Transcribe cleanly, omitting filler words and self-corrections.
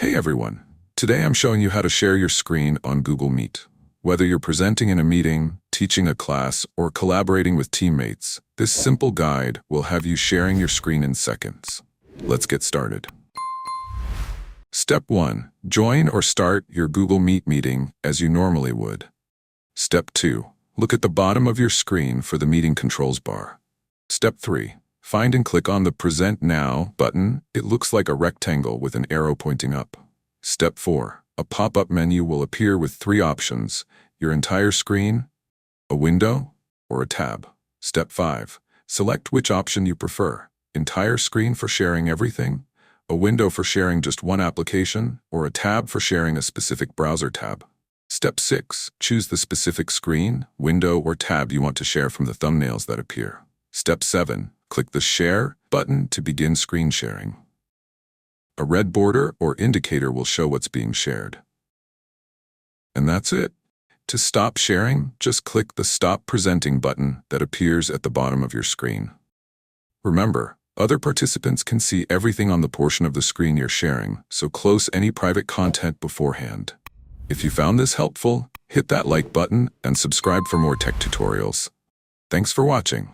Hey everyone, today I'm showing you how to share your screen on Google Meet. Whether you're presenting in a meeting, teaching a class, or collaborating with teammates, this simple guide will have you sharing your screen in seconds. Let's get started. Step 1. Join or start your Google Meet meeting as you normally would. Step 2. Look at the bottom of your screen for the meeting controls bar. Step 3. Find and click on the Present Now button. It looks like a rectangle with an arrow pointing up. Step 4. A pop-up menu will appear with 3 options: your entire screen, a window, or a tab. Step 5. Select which option you prefer: entire screen for sharing everything, a window for sharing just one application, or a tab for sharing a specific browser tab. Step 6. Choose the specific screen, window, or tab you want to share from the thumbnails that appear. Step 7. Click the Share button to begin screen sharing. A red border or indicator will show what's being shared. And that's it. To stop sharing, just click the Stop Presenting button that appears at the bottom of your screen. Remember, other participants can see everything on the portion of the screen you're sharing, so close any private content beforehand. If you found this helpful, hit that like button and subscribe for more tech tutorials. Thanks for watching.